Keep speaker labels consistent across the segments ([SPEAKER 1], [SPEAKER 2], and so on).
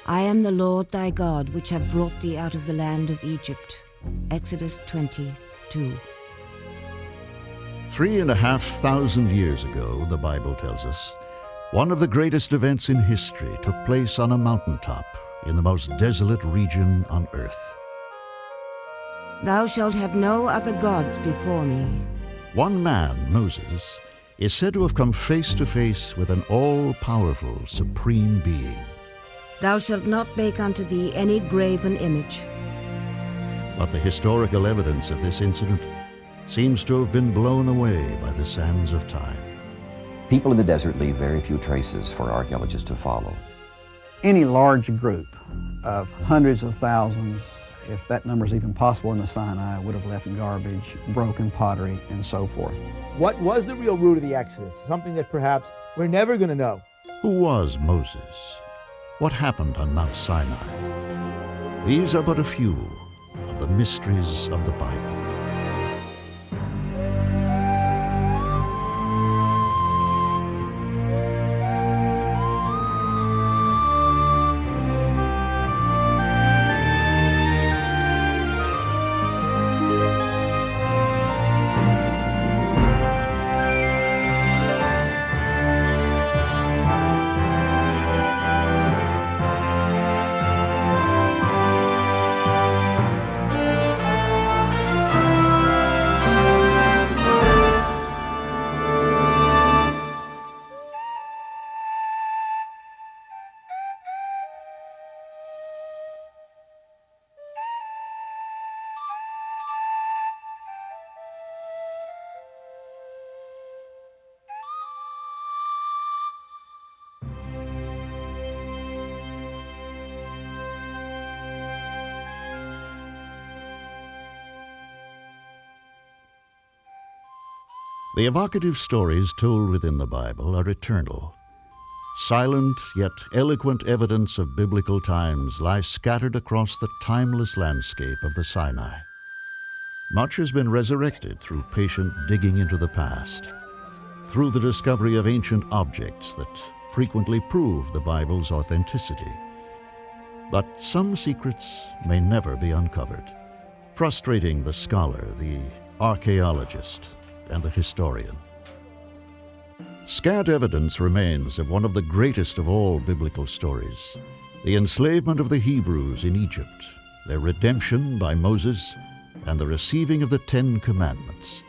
[SPEAKER 1] I am the Lord thy God, which have brought thee out of the land of Egypt. Exodus 20:2.
[SPEAKER 2] 3,500 years ago, the Bible tells us, one of the greatest events in history took place on a mountaintop in the most desolate region on earth.
[SPEAKER 1] Thou shalt have no other gods before me.
[SPEAKER 2] One man, Moses, is said to have come face to face with an all-powerful, supreme being.
[SPEAKER 1] Thou shalt not make unto thee any graven image.
[SPEAKER 2] But the historical evidence of this incident seems to have been blown away by the sands of time.
[SPEAKER 3] People in the desert leave very few traces for archaeologists to follow.
[SPEAKER 4] Any large group of hundreds of thousands, if that number is even possible in the Sinai, would have left garbage, broken pottery, and so forth.
[SPEAKER 5] What was the real root of the Exodus? Something that perhaps we're never going to know.
[SPEAKER 2] Who was Moses? What happened on Mount Sinai? These are but a few of the mysteries of the Bible. The evocative stories told within the Bible are eternal. Silent yet eloquent evidence of biblical times lies scattered across the timeless landscape of the Sinai. Much has been resurrected through patient digging into the past, through the discovery of ancient objects that frequently prove the Bible's authenticity. But some secrets may never be uncovered, frustrating the scholar, the archaeologist, and the historian. Scant evidence remains of one of the greatest of all biblical stories, the enslavement of the Hebrews in Egypt, their redemption by Moses, and the receiving of the Ten Commandments.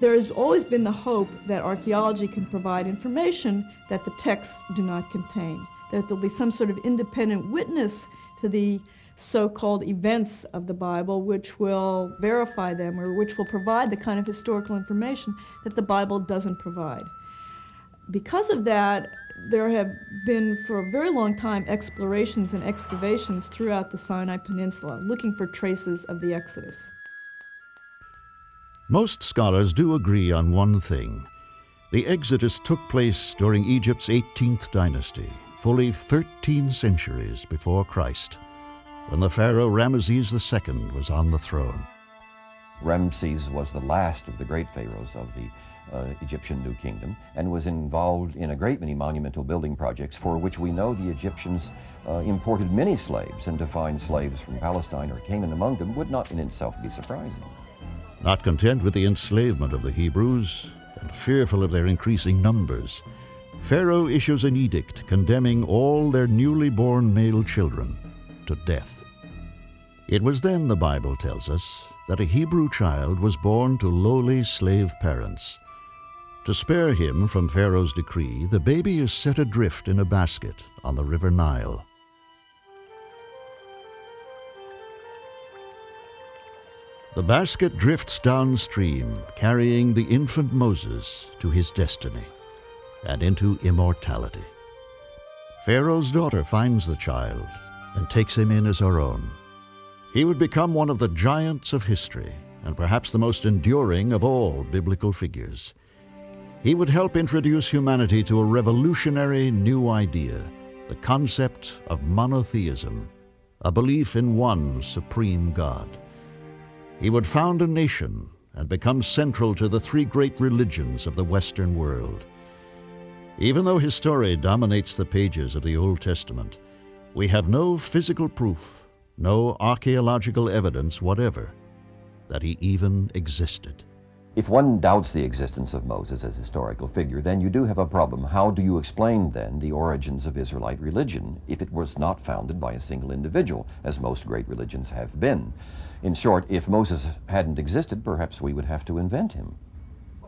[SPEAKER 6] There has always been the hope that archaeology can provide information that the texts do not contain, that there'll be some sort of independent witness to the so-called events of the Bible which will verify them or which will provide the kind of historical information that the Bible doesn't provide. Because of that, there have been for a very long time explorations and excavations throughout the Sinai Peninsula looking for traces of the Exodus.
[SPEAKER 2] Most scholars do agree on one thing. The Exodus took place during Egypt's 18th dynasty, fully 13 centuries before Christ, when the pharaoh Ramesses II was on the throne.
[SPEAKER 3] Ramses was the last of the great pharaohs of the Egyptian New Kingdom and was involved in a great many monumental building projects for which we know the Egyptians imported many slaves, and to find slaves from Palestine or Canaan among them would not in itself be surprising.
[SPEAKER 2] Not content with the enslavement of the Hebrews and fearful of their increasing numbers, Pharaoh issues an edict condemning all their newly born male children to death. It was then, the Bible tells us, that a Hebrew child was born to lowly slave parents. To spare him from Pharaoh's decree, the baby is set adrift in a basket on the river Nile. The basket drifts downstream, carrying the infant Moses to his destiny and into immortality. Pharaoh's daughter finds the child and takes him in as her own. He would become one of the giants of history and perhaps the most enduring of all biblical figures. He would help introduce humanity to a revolutionary new idea, the concept of monotheism, a belief in one supreme God. He would found a nation and become central to the three great religions of the Western world. Even though his story dominates the pages of the Old Testament, We have no physical proof, no archaeological evidence whatever, that he even existed.
[SPEAKER 3] If one doubts the existence of Moses as a historical figure, then you do have a problem. How do you explain, then, the origins of Israelite religion if it was not founded by a single individual, as most great religions have been? In short, if Moses hadn't existed, perhaps we would have to invent him.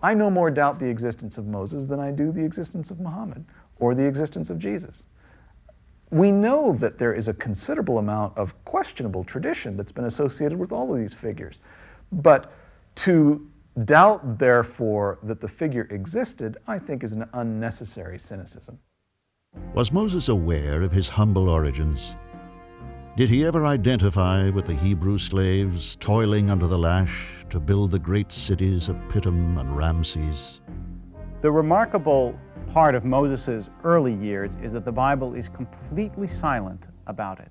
[SPEAKER 7] I no more doubt the existence of Moses than I do the existence of Muhammad or the existence of Jesus. We know that there is a considerable amount of questionable tradition that's been associated with all of these figures. But to doubt, therefore, that the figure existed, I think is an unnecessary cynicism.
[SPEAKER 2] Was Moses aware of his humble origins? Did he ever identify with the Hebrew slaves toiling under the lash to build the great cities of Pithom and Ramses?
[SPEAKER 8] The remarkable part of Moses' early years is that the Bible is completely silent about it.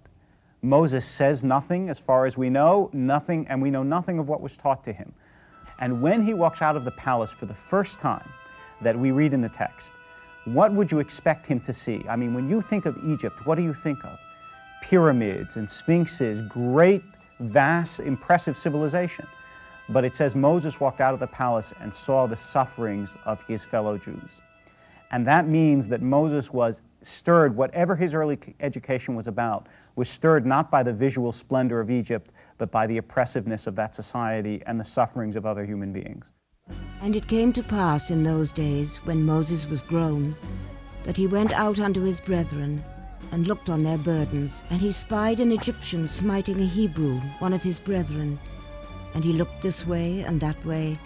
[SPEAKER 8] Moses says nothing, as far as we know, nothing, and we know nothing of what was taught to him. And when he walks out of the palace for the first time that we read in the text, what would you expect him to see? I mean, when you think of Egypt, what do you think of? Pyramids and sphinxes, great, vast, impressive civilization. But it says Moses walked out of the palace and saw the sufferings of his fellow Jews. And that means that Moses was stirred, whatever his early education was about, was stirred not by the visual splendor of Egypt, but by the oppressiveness of that society and the sufferings of other human beings.
[SPEAKER 1] And it came to pass in those days, when Moses was grown, that he went out unto his brethren, and looked on their burdens, and he spied an Egyptian smiting a Hebrew, one of his brethren. And he looked this way and that way,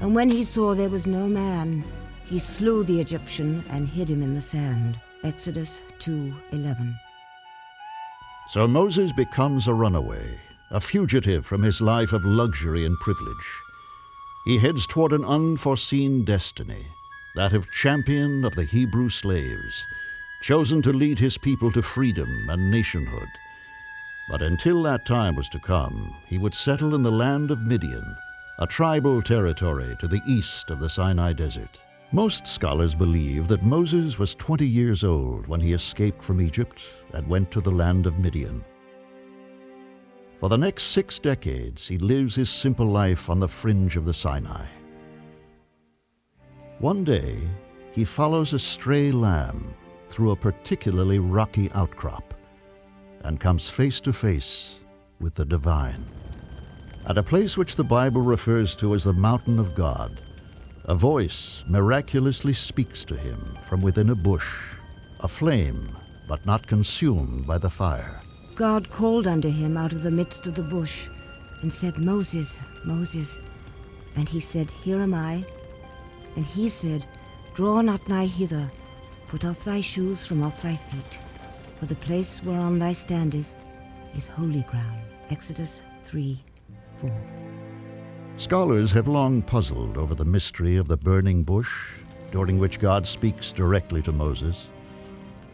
[SPEAKER 1] and when he saw there was no man, he slew the Egyptian and hid him in the sand. Exodus 2:11.
[SPEAKER 2] So Moses becomes a runaway, a fugitive from his life of luxury and privilege. He heads toward an unforeseen destiny, that of champion of the Hebrew slaves, chosen to lead his people to freedom and nationhood. But until that time was to come, he would settle in the land of Midian, a tribal territory to the east of the Sinai Desert. Most scholars believe that Moses was 20 years old when he escaped from Egypt and went to the land of Midian. For the next 6 decades, he lives his simple life on the fringe of the Sinai. One day, he follows a stray lamb through a particularly rocky outcrop and comes face to face with the divine. At a place which the Bible refers to as the mountain of God, a voice miraculously speaks to him from within a bush, aflame but not consumed by the fire.
[SPEAKER 1] God called unto him out of the midst of the bush, and said, Moses, Moses. And he said, Here am I. And he said, Draw not nigh hither, put off thy shoes from off thy feet, for the place whereon thou standest is holy ground. Exodus 3:4.
[SPEAKER 2] Scholars have long puzzled over the mystery of the burning bush, during which God speaks directly to Moses.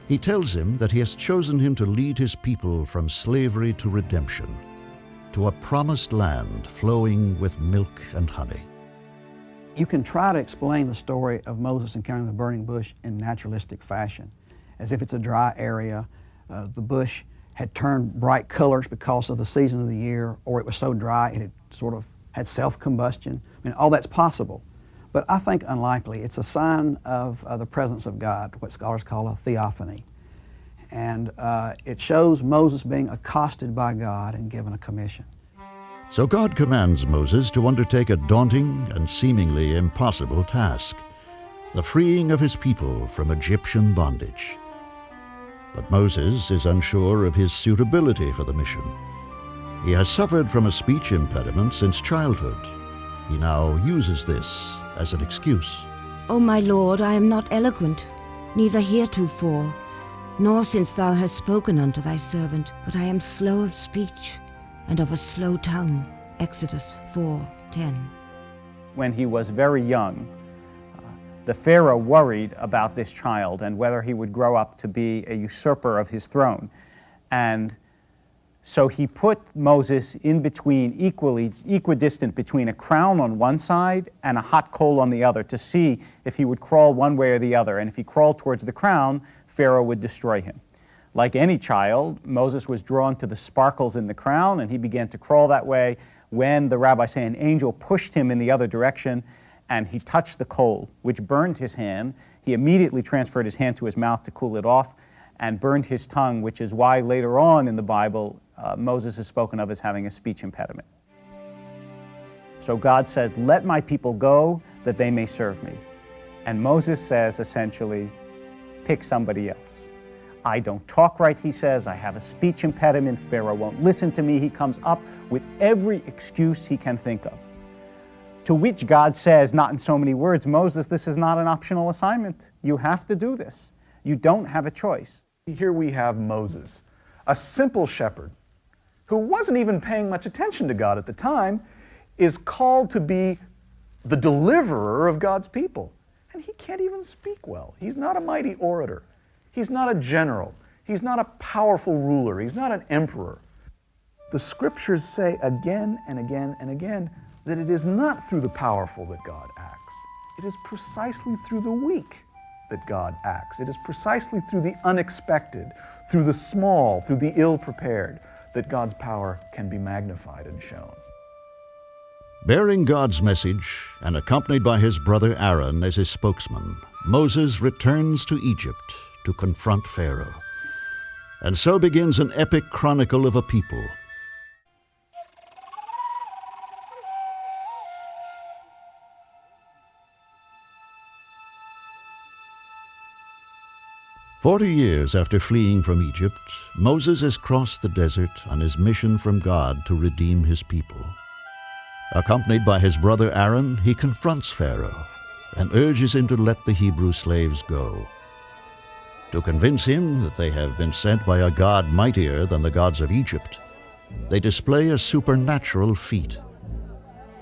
[SPEAKER 2] He tells him that he has chosen him to lead his people from slavery to redemption, to a promised land flowing with milk and honey.
[SPEAKER 4] You can try to explain the story of Moses encountering the burning bush in naturalistic fashion, as if it's a dry area. The bush had turned bright colors because of the season of the year, or it was so dry it had sort of had self-combustion. I mean, all that's possible. But I think unlikely. It's a sign of the presence of God, what scholars call a theophany. And it shows Moses being accosted by God and given a commission.
[SPEAKER 2] So God commands Moses to undertake a daunting and seemingly impossible task, the freeing of his people from Egyptian bondage. But Moses is unsure of his suitability for the mission. He has suffered from a speech impediment since childhood. He now uses this as an excuse.
[SPEAKER 1] O my Lord, I am not eloquent, neither heretofore, nor since thou hast spoken unto thy servant, but I am slow of speech and of a slow tongue. Exodus 4:10.
[SPEAKER 8] When he was very young, the Pharaoh worried about this child and whether he would grow up to be a usurper of his throne. And so he put Moses in between, equidistant between a crown on one side and a hot coal on the other, to see if he would crawl one way or the other. And if he crawled towards the crown, Pharaoh would destroy him. Like any child, Moses was drawn to the sparkles in the crown, and he began to crawl that way when the rabbis say an angel pushed him in the other direction, and he touched the coal, which burned his hand. He immediately transferred his hand to his mouth to cool it off, and burned his tongue, which is why later on in the Bible, Moses is spoken of as having a speech impediment. So God says, let my people go that they may serve me. And Moses says, essentially, pick somebody else. I don't talk right, he says. I have a speech impediment. Pharaoh won't listen to me. He comes up with every excuse he can think of. To which God says, not in so many words, Moses, this is not an optional assignment. You have to do this. You don't have a choice.
[SPEAKER 7] Here we have Moses, a simple shepherd who wasn't even paying much attention to God at the time, is called to be the deliverer of God's people. And he can't even speak well. He's not a mighty orator. He's not a general. He's not a powerful ruler. He's not an emperor. The scriptures say again and again and again that it is not through the powerful that God acts. It is precisely through the weak that God acts. It is precisely through the unexpected, through the small, through the ill-prepared, that God's power can be magnified and shown.
[SPEAKER 2] Bearing God's message and accompanied by his brother Aaron as his spokesman, Moses returns to Egypt to confront Pharaoh. And so begins an epic chronicle of a people. "40 years after fleeing from Egypt, Moses has crossed the desert on his mission from God to redeem his people. Accompanied by his brother Aaron, he confronts Pharaoh and urges him to let the Hebrew slaves go. To convince him that they have been sent by a God mightier than the gods of Egypt, they display a supernatural feat.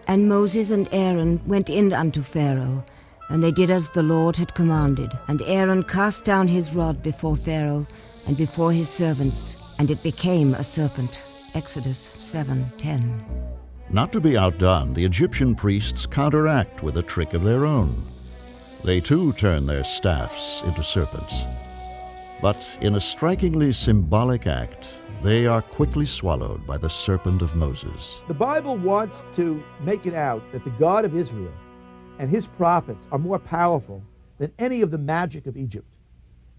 [SPEAKER 1] And Moses and Aaron went in unto Pharaoh, and they did as the Lord had commanded. And Aaron cast down his rod before Pharaoh and before his servants, and it became a serpent." Exodus 7:10.
[SPEAKER 2] Not to be outdone, the Egyptian priests counteract with a trick of their own. They too turn their staffs into serpents. But in a strikingly symbolic act, they are quickly swallowed by the serpent of Moses.
[SPEAKER 5] The Bible wants to make it out that the God of Israel and his prophets are more powerful than any of the magic of Egypt,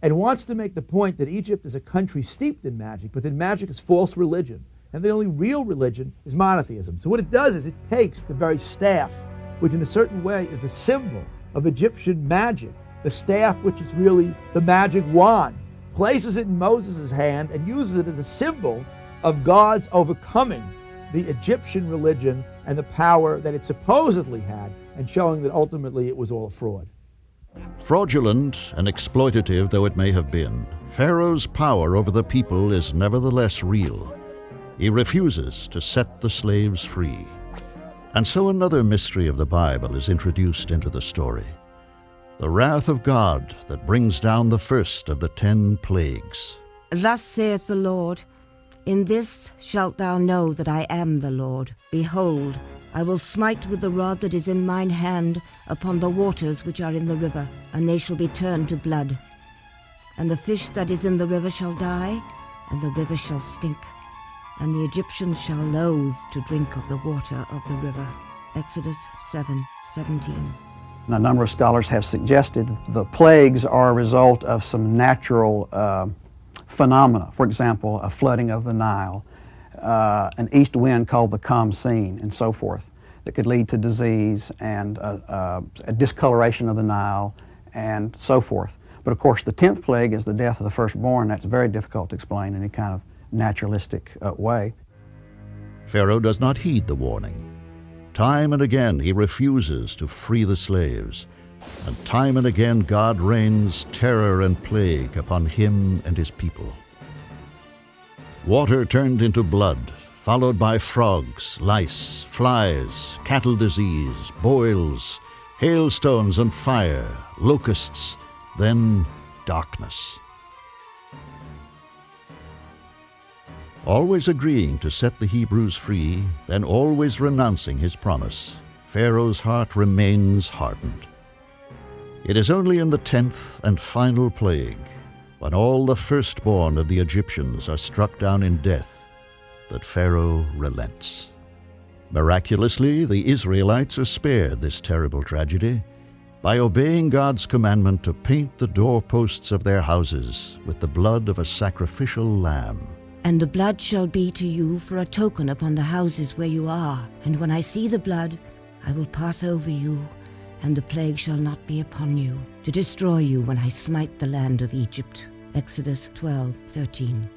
[SPEAKER 5] and wants to make the point that Egypt is a country steeped in magic, but that magic is false religion, and the only real religion is monotheism. So what it does is it takes the very staff, which in a certain way is the symbol of Egyptian magic, the staff which is really the magic wand, places it in Moses' hand and uses it as a symbol of God's overcoming the Egyptian religion and the power that it supposedly had, and showing that ultimately it was all a fraud.
[SPEAKER 2] Fraudulent and exploitative though it may have been, Pharaoh's power over the people is nevertheless real. He refuses to set the slaves free. And so another mystery of the Bible is introduced into the story: the wrath of God that brings down the first of the 10 plagues.
[SPEAKER 1] "Thus saith the Lord, in this shalt thou know that I am the Lord. Behold, I will smite with the rod that is in mine hand upon the waters which are in the river, and they shall be turned to blood. And the fish that is in the river shall die, and the river shall stink, and the Egyptians shall loathe to drink of the water of the river." Exodus 7:17.
[SPEAKER 4] A number of scholars have suggested the plagues are a result of some natural phenomena. For example, a flooding of the Nile, an east wind called the Khamsin, and so forth, that could lead to disease and a discoloration of the Nile and so forth. But of course, the 10th plague is the death of the firstborn. That's very difficult to explain in any kind of naturalistic way.
[SPEAKER 2] Pharaoh does not heed the warning. Time and again he refuses to free the slaves, and time and again God rains terror and plague upon him and his people. Water turned into blood, followed by frogs, lice, flies, cattle disease, boils, hailstones and fire, locusts, then darkness. Always agreeing to set the Hebrews free, and always renouncing his promise, Pharaoh's heart remains hardened. It is only in the 10th and final plague, when all the firstborn of the Egyptians are struck down in death, that Pharaoh relents. Miraculously, the Israelites are spared this terrible tragedy by obeying God's commandment to paint the doorposts of their houses with the blood of a sacrificial lamb.
[SPEAKER 1] And the blood shall be to you for a token upon the houses where you are. And when I see the blood, I will pass over you, and the plague shall not be upon you, to destroy you when I smite the land of Egypt. Exodus 12:13.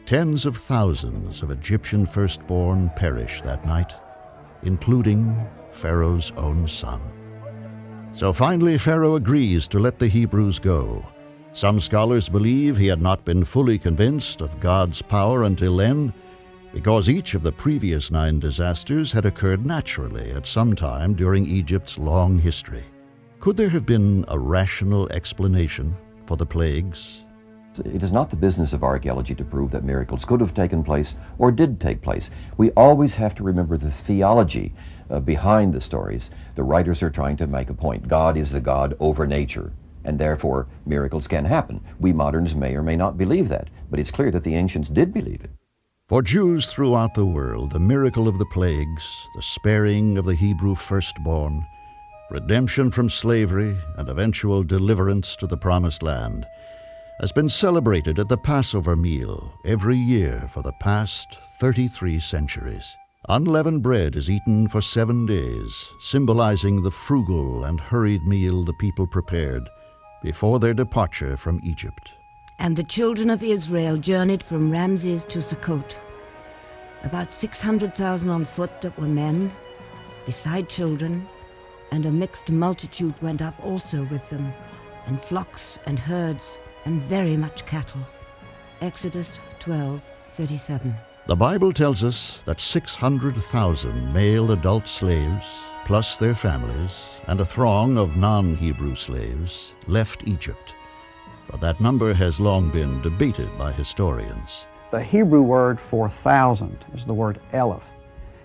[SPEAKER 2] Tens of thousands of Egyptian firstborn perish that night, including Pharaoh's own son. So finally Pharaoh agrees to let the Hebrews go. Some scholars believe he had not been fully convinced of God's power until then, because each of the previous 9 disasters had occurred naturally at some time during Egypt's long history. Could there have been a rational explanation for the plagues?
[SPEAKER 3] It is not the business of archaeology to prove that miracles could have taken place or did take place. We always have to remember the theology behind the stories. The writers are trying to make a point. God is the God over nature, and therefore miracles can happen. We moderns may or may not believe that, but it's clear that the ancients did believe it.
[SPEAKER 2] For Jews throughout the world, the miracle of the plagues, the sparing of the Hebrew firstborn, redemption from slavery, and eventual deliverance to the Promised Land has been celebrated at the Passover meal every year for the past 33 centuries. Unleavened bread is eaten for 7 days, symbolizing the frugal and hurried meal the people prepared before their departure from Egypt.
[SPEAKER 1] And the children of Israel journeyed from Ramses to Sukkot, about 600,000 on foot that were men, beside children, and a mixed multitude went up also with them, and flocks and herds, and very much cattle. Exodus 12:37.
[SPEAKER 2] The Bible tells us that 600,000 male adult slaves, plus their families, and a throng of non-Hebrew slaves left Egypt. But that number has long been debated by historians.
[SPEAKER 4] The Hebrew word for 1,000 is the word Eleph,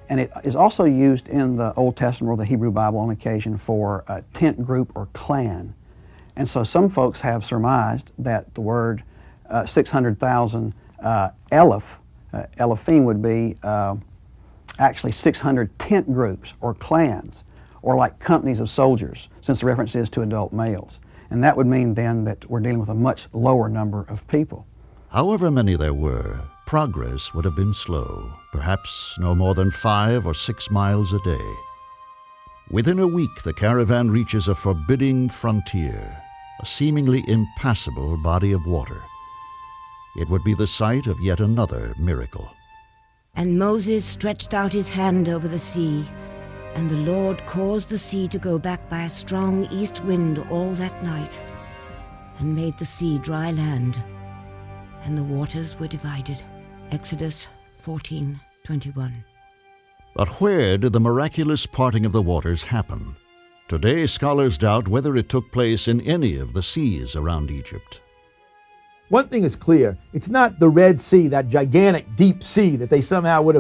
[SPEAKER 4] and it is also used in the Old Testament or the Hebrew Bible on occasion for a tent group or clan. And so some folks have surmised that the word 600,000 Elephim would be actually 600 tent groups or clans, or like companies of soldiers, since the reference is to adult males. And that would mean then that we're dealing with a much lower number of people.
[SPEAKER 2] However many there were, progress would have been slow, perhaps no more than 5 or 6 miles a day. Within a week, the caravan reaches a forbidding frontier, a seemingly impassable body of water. It would be the site of yet another miracle.
[SPEAKER 1] And Moses stretched out his hand over the sea, and the Lord caused the sea to go back by a strong east wind all that night, and made the sea dry land, and the waters were divided. Exodus 14:21.
[SPEAKER 2] But where did the miraculous parting of the waters happen? Today, scholars doubt whether it took place in any of the seas around Egypt.
[SPEAKER 5] One thing is clear, it's not the Red Sea, that gigantic deep sea that they somehow would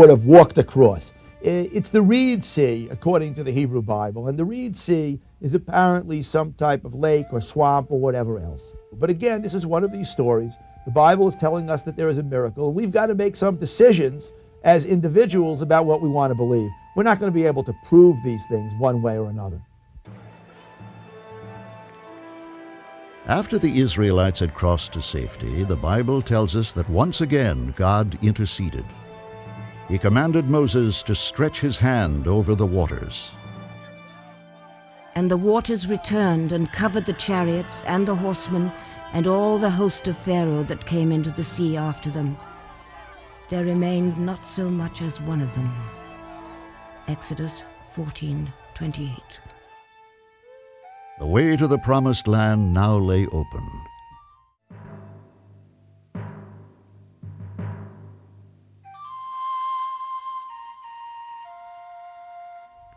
[SPEAKER 5] have walked across. It's the Reed Sea, according to the Hebrew Bible, and the Reed Sea is apparently some type of lake or swamp or whatever else. But again, this is one of these stories. The Bible is telling us that there is a miracle, and we've got to make some decisions as individuals about what we want to believe. We're not going to be able to prove these things one way or another.
[SPEAKER 2] After the Israelites had crossed to safety, the Bible tells us that once again God interceded. He commanded Moses to stretch his hand over the waters.
[SPEAKER 1] And the waters returned and covered the chariots and the horsemen and all the host of Pharaoh that came into the sea after them. There remained not so much as one of them. Exodus 14:28.
[SPEAKER 2] The way to the Promised Land now lay open.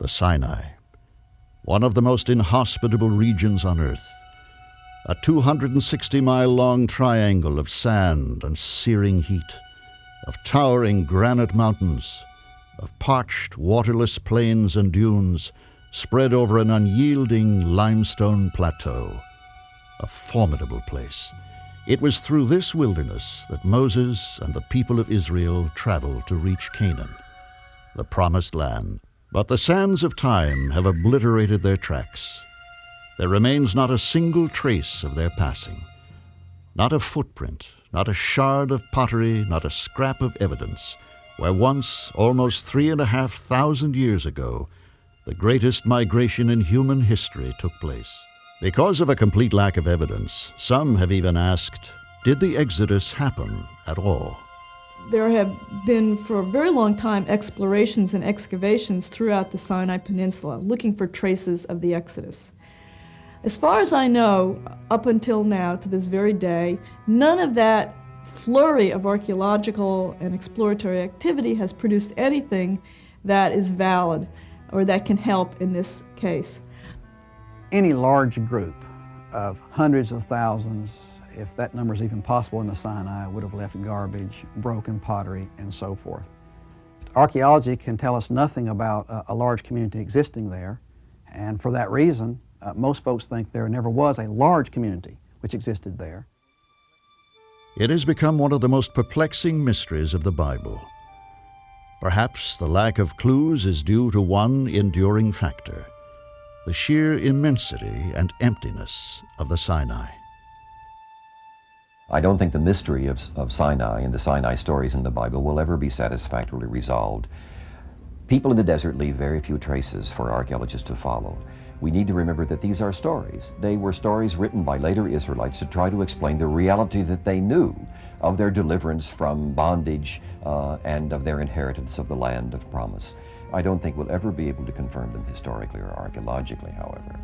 [SPEAKER 2] The Sinai, one of the most inhospitable regions on earth. A 260-mile-long triangle of sand and searing heat, of towering granite mountains, of parched, waterless plains and dunes spread over an unyielding limestone plateau. A formidable place. It was through this wilderness that Moses and the people of Israel traveled to reach Canaan, the promised land. But the sands of time have obliterated their tracks. There remains not a single trace of their passing, not a footprint, not a shard of pottery, not a scrap of evidence, where once, almost 3,500 years ago, the greatest migration in human history took place. Because of a complete lack of evidence, some have even asked, did the Exodus happen at all?
[SPEAKER 6] There have been for a very long time explorations and excavations throughout the Sinai Peninsula looking for traces of the Exodus. As far as I know, up until now, to this very day, none of that flurry of archaeological and exploratory activity has produced anything that is valid or that can help in this case.
[SPEAKER 4] Any large group of hundreds of thousands, if that number is even possible in the Sinai, would have left garbage, broken pottery, and so forth. Archaeology can tell us nothing about a large community existing there, and for that reason, most folks think there never was a large community which existed there.
[SPEAKER 2] It has become one of the most perplexing mysteries of the Bible. Perhaps the lack of clues is due to one enduring factor: the sheer immensity and emptiness of the Sinai.
[SPEAKER 3] I don't think the mystery of Sinai and the Sinai stories in the Bible will ever be satisfactorily resolved. People in the desert leave very few traces for archaeologists to follow. We need to remember that these are stories. They were stories written by later Israelites to try to explain the reality that they knew of their deliverance from bondage and of their inheritance of the land of promise. I don't think we'll ever be able to confirm them historically or archaeologically, however.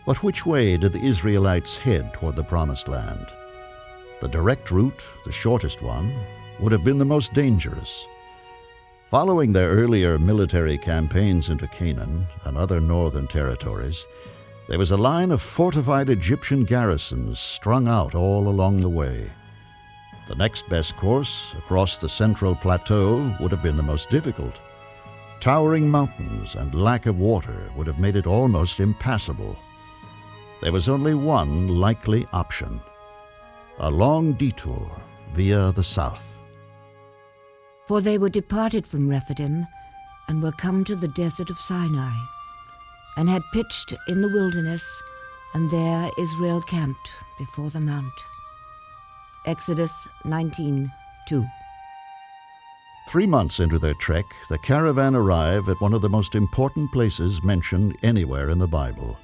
[SPEAKER 2] But which way did the Israelites head toward the Promised Land? The direct route, the shortest one, would have been the most dangerous. Following their earlier military campaigns into Canaan and other northern territories, there was a line of fortified Egyptian garrisons strung out all along the way. The next best course, across the central plateau, would have been the most difficult. Towering mountains and lack of water would have made it almost impassable. There was only one likely option: a long detour via the south.
[SPEAKER 1] For they were departed from Rephidim, and were come to the desert of Sinai, and had pitched in the wilderness, and there Israel camped before the mount. Exodus 19:2.
[SPEAKER 2] 3 months into their trek, the caravan arrived at one of the most important places mentioned anywhere in the Bible,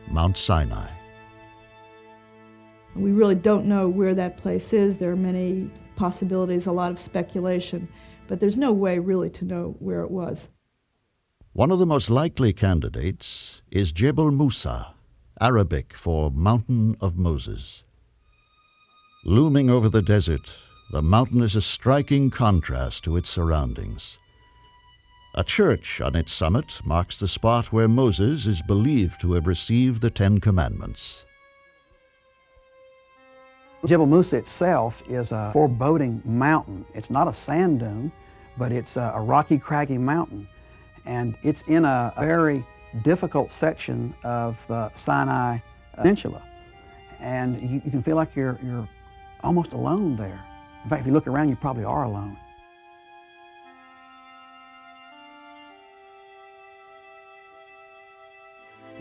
[SPEAKER 2] Mount Sinai.
[SPEAKER 6] We really don't know where that place is. There are many possibilities, a lot of speculation, but there's no way really to know where it was.
[SPEAKER 2] One of the most likely candidates is Jebel Musa, Arabic for Mountain of Moses. Looming over the desert, the mountain is a striking contrast to its surroundings. A church on its summit marks the spot where Moses is believed to have received the 10 Commandments.
[SPEAKER 4] Jebel Musa itself is a foreboding mountain. It's not a sand dune, but it's a rocky, craggy mountain. And it's in a very difficult section of the Sinai Peninsula. And you can feel like you're almost alone there. In fact, if you look around, you probably are alone.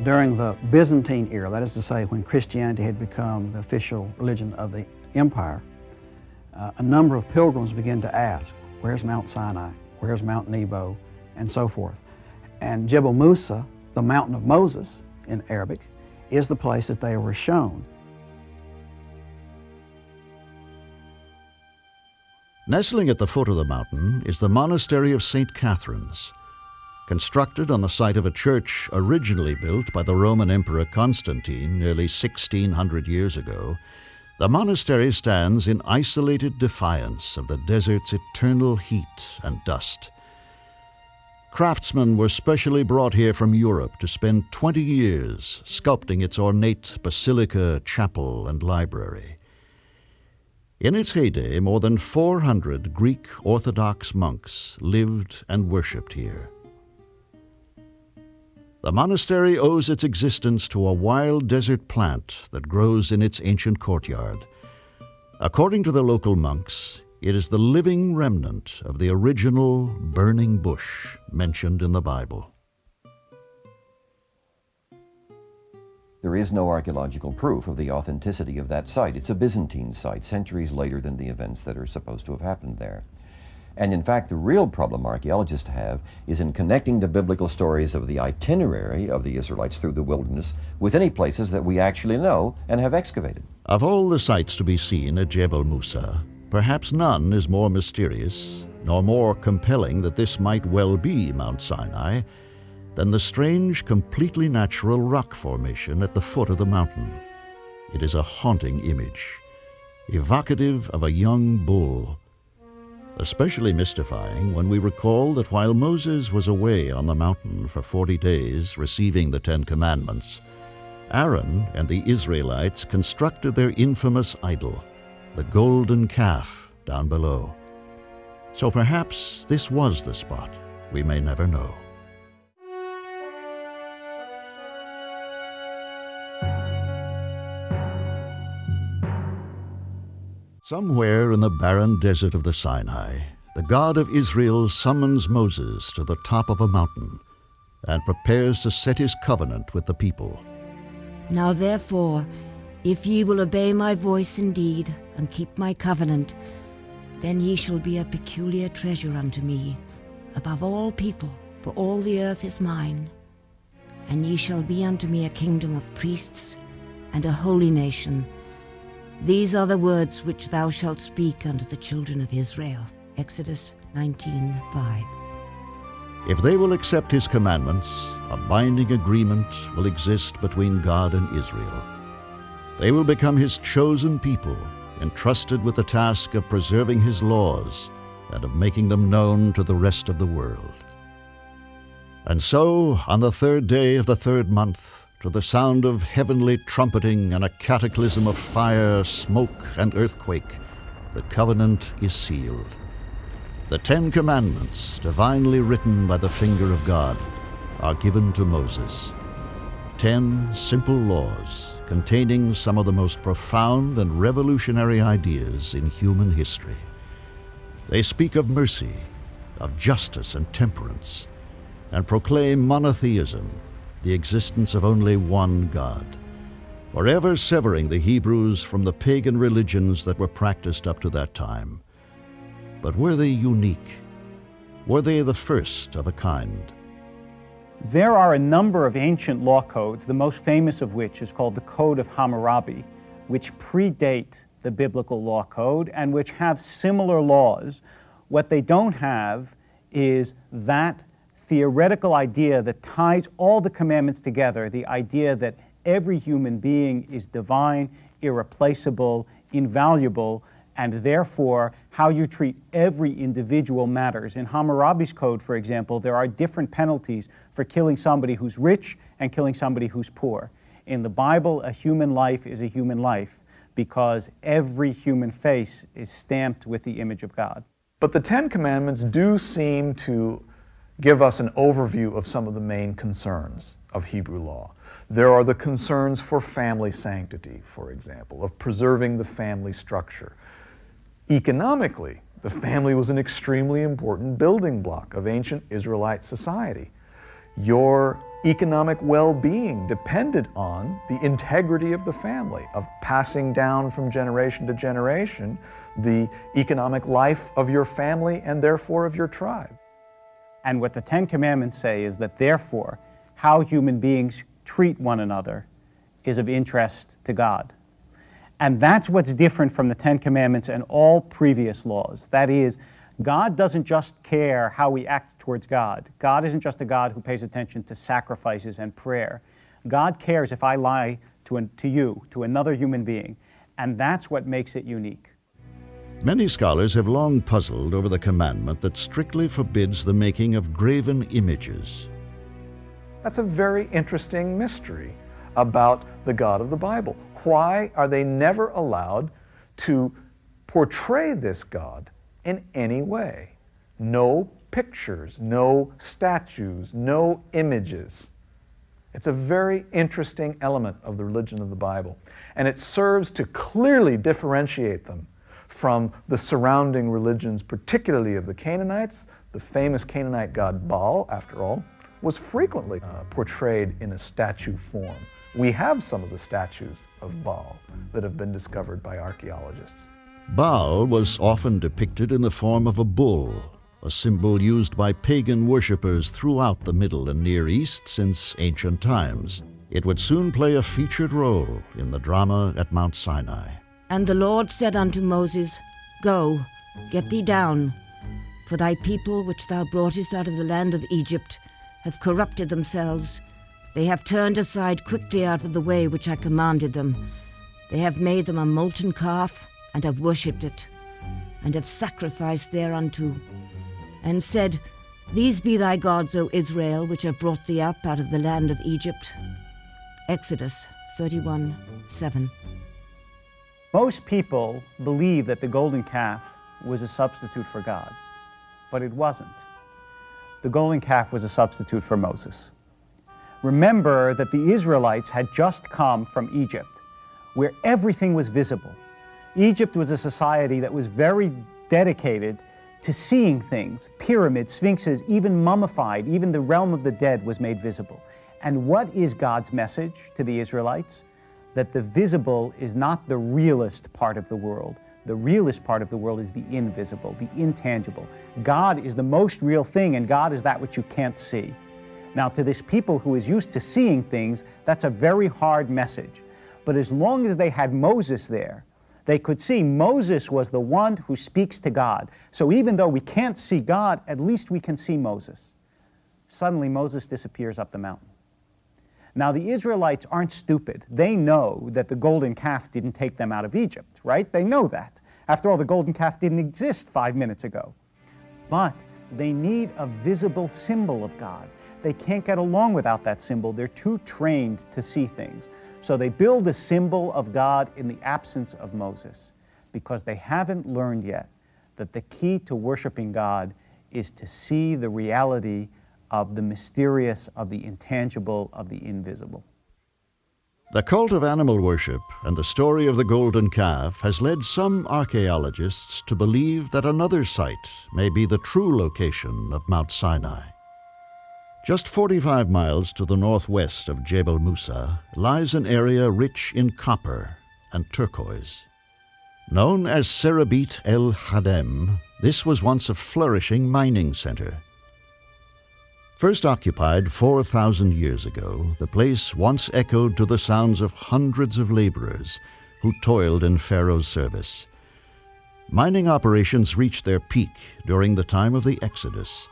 [SPEAKER 4] During the Byzantine era, that is to say, when Christianity had become the official religion of the empire, a number of pilgrims began to ask, where's Mount Sinai? Where's Mount Nebo? And so forth. And Jebel Musa, the Mountain of Moses in Arabic, is the place that they were shown.
[SPEAKER 2] Nestling at the foot of the mountain is the monastery of St. Catherine's. Constructed on the site of a church originally built by the Roman Emperor Constantine nearly 1,600 years ago, the monastery stands in isolated defiance of the desert's eternal heat and dust. Craftsmen were specially brought here from Europe to spend 20 years sculpting its ornate basilica, chapel, and library. In its heyday, more than 400 Greek Orthodox monks lived and worshipped here. The monastery owes its existence to a wild desert plant that grows in its ancient courtyard. According to the local monks, it is the living remnant of the original burning bush mentioned in the Bible.
[SPEAKER 3] There is no archaeological proof of the authenticity of that site. It's a Byzantine site, centuries later than the events that are supposed to have happened there. And in fact, the real problem archaeologists have is in connecting the biblical stories of the itinerary of the Israelites through the wilderness with any places that we actually know and have excavated.
[SPEAKER 2] Of all the sights to be seen at Jebel Musa, perhaps none is more mysterious, nor more compelling that this might well be Mount Sinai, than the strange, completely natural rock formation at the foot of the mountain. It is a haunting image, evocative of a young bull, especially mystifying when we recall that while Moses was away on the mountain for 40 days receiving the 10 Commandments, Aaron and the Israelites constructed their infamous idol, the golden calf, down below. So perhaps this was the spot. We may never know. Somewhere in the barren desert of the Sinai, the God of Israel summons Moses to the top of a mountain and prepares to set his covenant with the people.
[SPEAKER 1] Now therefore, if ye will obey my voice indeed, and keep my covenant, then ye shall be a peculiar treasure unto me, above all people, for all the earth is mine. And ye shall be unto me a kingdom of priests, and a holy nation. These are the words which thou shalt speak unto the children of Israel. Exodus 19:5.
[SPEAKER 2] If they will accept his commandments, a binding agreement will exist between God and Israel. They will become his chosen people, entrusted with the task of preserving his laws and of making them known to the rest of the world. And so, on the 3rd day of the 3rd month, to the sound of heavenly trumpeting and a cataclysm of fire, smoke, and earthquake, the covenant is sealed. The 10 Commandments, divinely written by the finger of God, are given to Moses. 10 simple laws containing some of the most profound and revolutionary ideas in human history. They speak of mercy, of justice and temperance, and proclaim monotheism, the existence of only one God, forever severing the Hebrews from the pagan religions that were practiced up to that time. But were they unique? Were they the first of a kind?
[SPEAKER 8] There are a number of ancient law codes, the most famous of which is called the Code of Hammurabi, which predate the biblical law code and which have similar laws. What they don't have is that theoretical idea that ties all the commandments together, the idea that every human being is divine, irreplaceable, invaluable, and therefore how you treat every individual matters. In Hammurabi's code, for example, there are different penalties for killing somebody who's rich and killing somebody who's poor. In the Bible, a human life is a human life because every human face is stamped with the image of God.
[SPEAKER 7] But the 10 Commandments do seem to give us an overview of some of the main concerns of Hebrew law. There are the concerns for family sanctity, for example, of preserving the family structure. Economically, the family was an extremely important building block of ancient Israelite society. Your economic well-being depended on the integrity of the family, of passing down from generation to generation the economic life of your family and therefore of your tribe.
[SPEAKER 8] And what the 10 Commandments say is that therefore, how human beings treat one another is of interest to God. And that's what's different from the 10 Commandments and all previous laws. That is, God doesn't just care how we act towards God. God isn't just a God who pays attention to sacrifices and prayer. God cares if I lie to you, to another human being, and that's what makes it unique.
[SPEAKER 2] Many scholars have long puzzled over the commandment that strictly forbids the making of graven images.
[SPEAKER 7] That's a very interesting mystery about the God of the Bible. Why are they never allowed to portray this God in any way? No pictures, no statues, no images. It's a very interesting element of the religion of the Bible, and it serves to clearly differentiate them from the surrounding religions, particularly of the Canaanites. The famous Canaanite god Baal, after all, was frequently portrayed in a statue form. We have some of the statues of Baal that have been discovered by archaeologists.
[SPEAKER 2] Baal was often depicted in the form of a bull, a symbol used by pagan worshippers throughout the Middle and Near East since ancient times. It would soon play a featured role in the drama at Mount Sinai.
[SPEAKER 1] And the Lord said unto Moses, Go, get thee down, for thy people which thou broughtest out of the land of Egypt have corrupted themselves. They have turned aside quickly out of the way which I commanded them. They have made them a molten calf, and have worshipped it, and have sacrificed thereunto, and said, These be thy gods, O Israel, which have brought thee up out of the land of Egypt. Exodus 31:7.
[SPEAKER 8] Most people believe that the golden calf was a substitute for God, but it wasn't. The golden calf was a substitute for Moses. Remember that the Israelites had just come from Egypt, where everything was visible. Egypt was a society that was very dedicated to seeing things. Pyramids, sphinxes, even mummified, even the realm of the dead was made visible. And what is God's message to the Israelites? That the visible is not the realist part of the world. The realist part of the world is the invisible, the intangible. God is the most real thing, and God is that which you can't see. Now, to this people who is used to seeing things, that's a very hard message. But as long as they had Moses there, they could see Moses was the one who speaks to God. So even though we can't see God, at least we can see Moses. Suddenly, Moses disappears up the mountain. Now, the Israelites aren't stupid. They know that the golden calf didn't take them out of Egypt, right? They know that. After all, the golden calf didn't exist 5 minutes ago. But they need a visible symbol of God. They can't get along without that symbol. They're too trained to see things. So they build a symbol of God in the absence of Moses, because they haven't learned yet that the key to worshiping God is to see the reality of the mysterious, of the intangible, of the invisible.
[SPEAKER 2] The cult of animal worship and the story of the golden calf has led some archaeologists to believe that another site may be the true location of Mount Sinai. Just 45 miles to the northwest of Jebel Musa lies an area rich in copper and turquoise. Known as Serabit el Hadem, this was once a flourishing mining center. First occupied 4,000 years ago, the place once echoed to the sounds of hundreds of laborers who toiled in Pharaoh's service. Mining operations reached their peak during the time of the Exodus.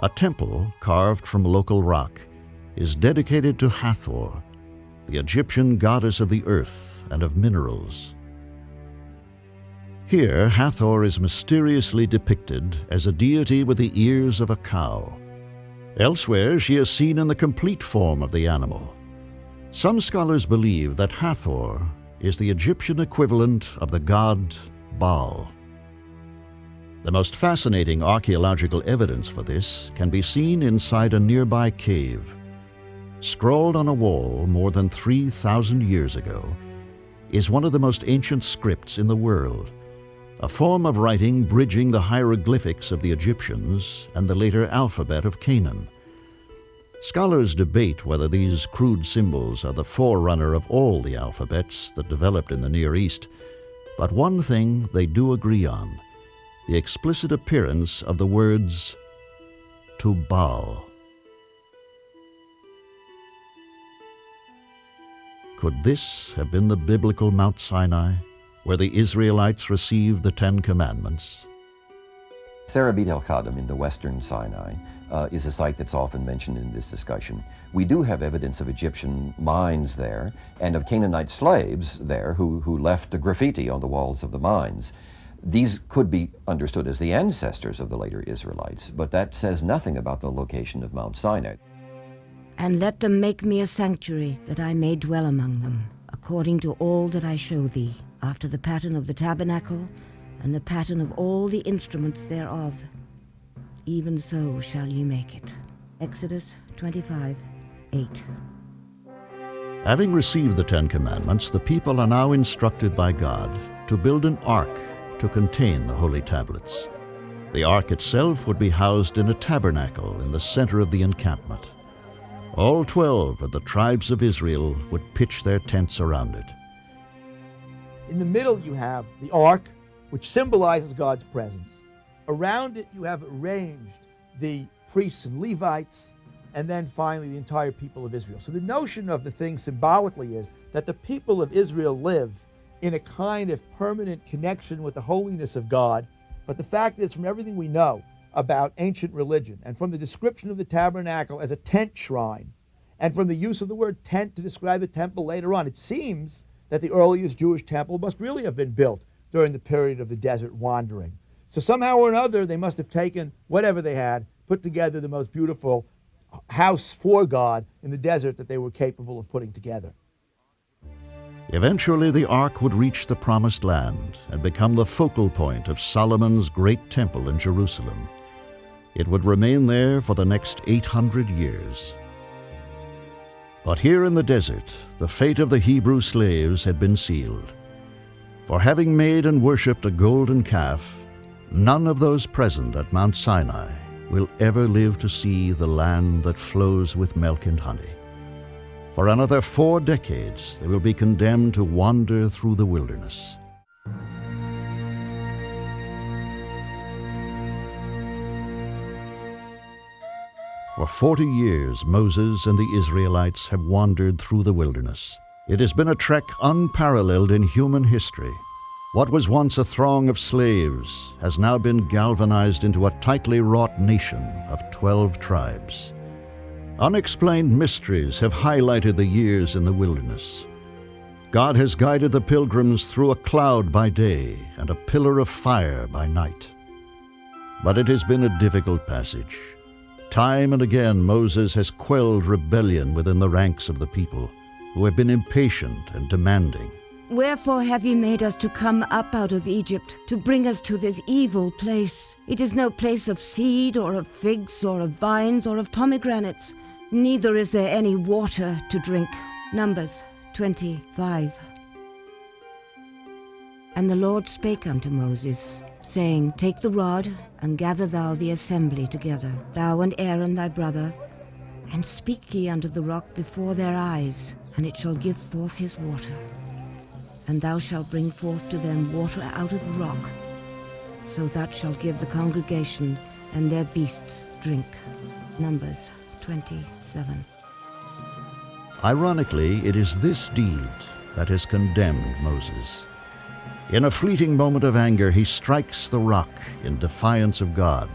[SPEAKER 2] A temple carved from local rock is dedicated to Hathor, the Egyptian goddess of the earth and of minerals. Here, Hathor is mysteriously depicted as a deity with the ears of a cow. Elsewhere, she is seen in the complete form of the animal. Some scholars believe that Hathor is the Egyptian equivalent of the god Baal. The most fascinating archaeological evidence for this can be seen inside a nearby cave. Scrawled on a wall more than 3,000 years ago is one of the most ancient scripts in the world, a form of writing bridging the hieroglyphics of the Egyptians and the later alphabet of Canaan. Scholars debate whether these crude symbols are the forerunner of all the alphabets that developed in the Near East, but one thing they do agree on: the explicit appearance of the words, to Baal. Could this have been the biblical Mount Sinai, where the Israelites received the Ten Commandments?
[SPEAKER 3] Serabit el-Khadam in the western Sinai is a site that's often mentioned in this discussion. We do have evidence of Egyptian mines there and of Canaanite slaves there who left a graffiti on the walls of the mines. These could be understood as the ancestors of the later Israelites, but that says nothing about the location of Mount Sinai.
[SPEAKER 1] And let them make me a sanctuary, that I may dwell among them, according to all that I show thee, after the pattern of the tabernacle, and the pattern of all the instruments thereof. Even so shall ye make it. Exodus 25, 8.
[SPEAKER 2] Having received the Ten Commandments, the people are now instructed by God to build an ark to contain the holy tablets. The ark itself would be housed in a tabernacle in the center of the encampment. All 12 of the tribes of Israel would pitch their tents around it.
[SPEAKER 5] In the middle, you have the ark, which symbolizes God's presence. Around it, you have arranged the priests and Levites, and then finally the entire people of Israel. So the notion of the thing symbolically is that the people of Israel live in a kind of permanent connection with the holiness of God. But the fact is, from everything we know about ancient religion, and from the description of the tabernacle as a tent shrine, and from the use of the word tent to describe the temple later on, it seems that the earliest Jewish temple must really have been built during the period of the desert wandering. So somehow or another, they must have taken whatever they had, put together the most beautiful house for God in the desert that they were capable of putting together.
[SPEAKER 2] Eventually, the ark would reach the Promised Land and become the focal point of Solomon's great temple in Jerusalem. It would remain there for the next 800 years. But here in the desert, the fate of the Hebrew slaves had been sealed. For having made and worshipped a golden calf, none of those present at Mount Sinai will ever live to see the land that flows with milk and honey. For another 4 decades, they will be condemned to wander through the wilderness. For 40 years, Moses and the Israelites have wandered through the wilderness. It has been a trek unparalleled in human history. What was once a throng of slaves has now been galvanized into a tightly wrought nation of 12 tribes. Unexplained mysteries have highlighted the years in the wilderness. God has guided the pilgrims through a cloud by day and a pillar of fire by night. But it has been a difficult passage. Time and again, Moses has quelled rebellion within the ranks of the people, who have been impatient and demanding.
[SPEAKER 1] Wherefore have ye made us to come up out of Egypt, to bring us to this evil place? It is no place of seed, or of figs, or of vines, or of pomegranates. Neither is there any water to drink. Numbers 25. And the Lord spake unto Moses, saying, Take the rod, and gather thou the assembly together, thou and Aaron thy brother, and speak ye unto the rock before their eyes, and it shall give forth his water. And thou shalt bring forth to them water out of the rock, so that shalt give the congregation and their beasts drink. Numbers 27.
[SPEAKER 2] Ironically, it is this deed that has condemned Moses. In a fleeting moment of anger, he strikes the rock in defiance of God,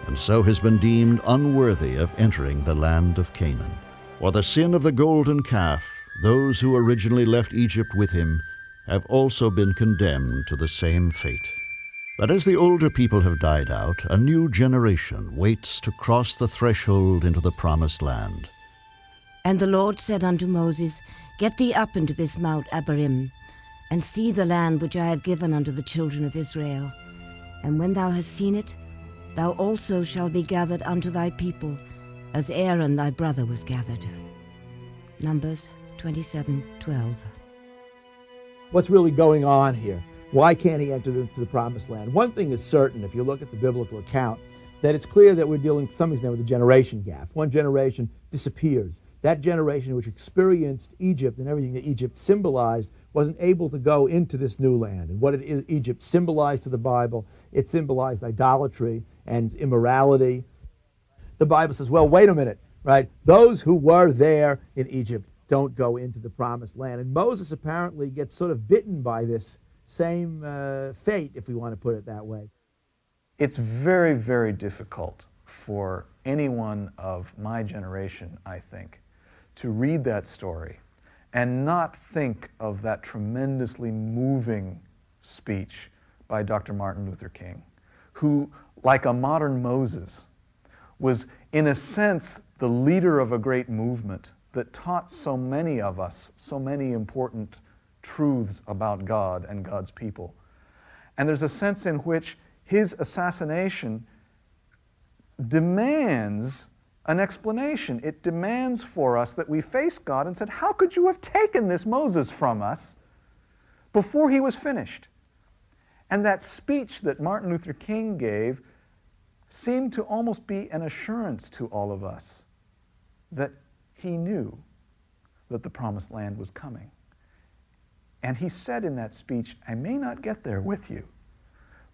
[SPEAKER 2] and so has been deemed unworthy of entering the land of Canaan. For the sin of the golden calf, those who originally left Egypt with him have also been condemned to the same fate. But as the older people have died out, a new generation waits to cross the threshold into the promised land.
[SPEAKER 1] And the Lord said unto Moses, Get thee up into this Mount Abarim, and see the land which I have given unto the children of Israel. And when thou hast seen it, thou also shalt be gathered unto thy people, as Aaron thy brother was gathered. Numbers 27:12.
[SPEAKER 5] What's really going on here? Why can't he enter into the promised land? One thing is certain, if you look at the biblical account, that it's clear that we're dealing to some extent with a generation gap. One generation disappears. That generation which experienced Egypt and everything that Egypt symbolized wasn't able to go into this new land. And what Egypt symbolized to the Bible, it symbolized idolatry and immorality. The Bible says, well, wait a minute, right? Those who were there in Egypt don't go into the promised land. And Moses apparently gets sort of bitten by this same fate, if we want to put it that way.
[SPEAKER 7] It's very, very difficult for anyone of my generation, I think, to read that story and not think of that tremendously moving speech by Dr. Martin Luther King, who, like a modern Moses, was in a sense the leader of a great movement that taught so many of us so many important truths about God and God's people. And there's a sense in which his assassination demands an explanation. It demands for us that we face God and said, how could you have taken this Moses from us before he was finished? And that speech that Martin Luther King gave seemed to almost be an assurance to all of us that he knew that the promised land was coming. And he said in that speech, I may not get there with you,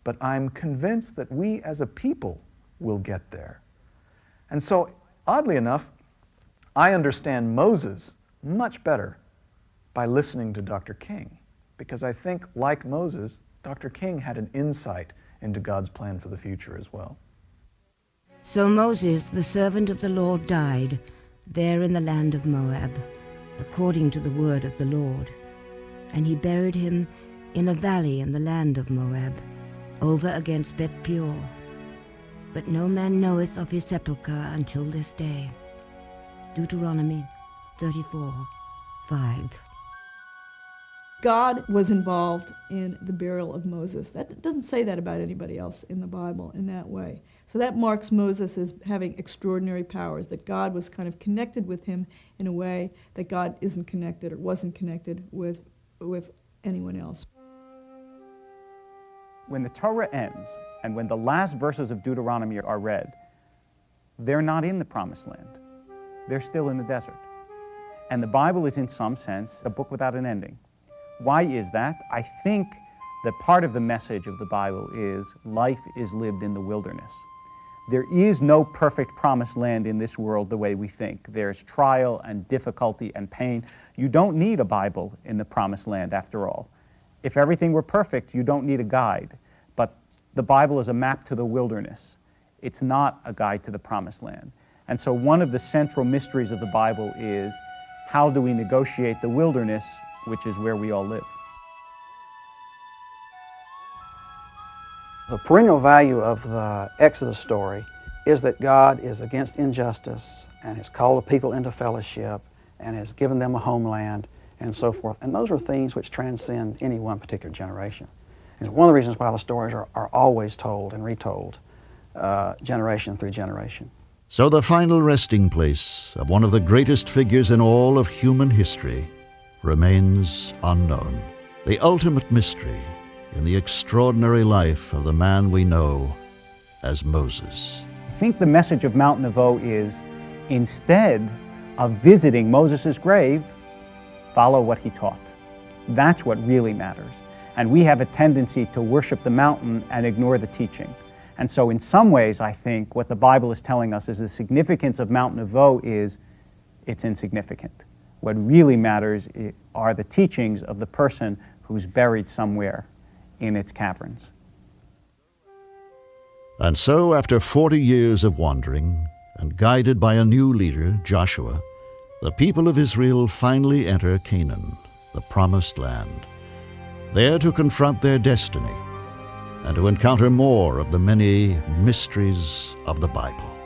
[SPEAKER 7] but I'm convinced that we as a people will get there. And so, oddly enough, I understand Moses much better by listening to Dr. King, because I think, like Moses, Dr. King had an insight into God's plan for the future as well.
[SPEAKER 1] So Moses, the servant of the Lord, died there in the land of Moab, according to the word of the Lord. And he buried him in a valley in the land of Moab, over against Beth Peor. But no man knoweth of his sepulchre until this day. Deuteronomy 34:5.
[SPEAKER 6] God was involved in the burial of Moses. That doesn't say that about anybody else in the Bible in that way. So that marks Moses as having extraordinary powers, that God was kind of connected with him in a way that God isn't connected or wasn't connected with anyone else.
[SPEAKER 8] When the Torah ends and when the last verses of Deuteronomy are read, they're not in the Promised Land. They're still in the desert. And the Bible is, in some sense, a book without an ending. Why is that? I think that part of the message of the Bible is life is lived in the wilderness. There is no perfect promised land in this world the way we think. There's trial and difficulty and pain. You don't need a Bible in the promised land, after all. If everything were perfect, you don't need a guide. But the Bible is a map to the wilderness. It's not a guide to the promised land. And so one of the central mysteries of the Bible is, how do we negotiate the wilderness, which is where we all live?
[SPEAKER 4] The perennial value of the Exodus story is that God is against injustice and has called the people into fellowship and has given them a homeland and so forth. And those are things which transcend any one particular generation. And it's one of the reasons why the stories are always told and retold, generation through generation.
[SPEAKER 2] So the final resting place of one of the greatest figures in all of human history remains unknown. The ultimate mystery in the extraordinary life of the man we know as Moses.
[SPEAKER 8] I think the message of Mount Nebo is, instead of visiting Moses' grave, follow what he taught. That's what really matters. And we have a tendency to worship the mountain and ignore the teaching. And so in some ways, I think what the Bible is telling us is the significance of Mount Nebo is it's insignificant. What really matters are the teachings of the person who's buried somewhere in its caverns.
[SPEAKER 2] And so, after 40 years of wandering, and guided by a new leader, Joshua, the people of Israel finally enter Canaan, the promised land, there to confront their destiny and to encounter more of the many mysteries of the Bible.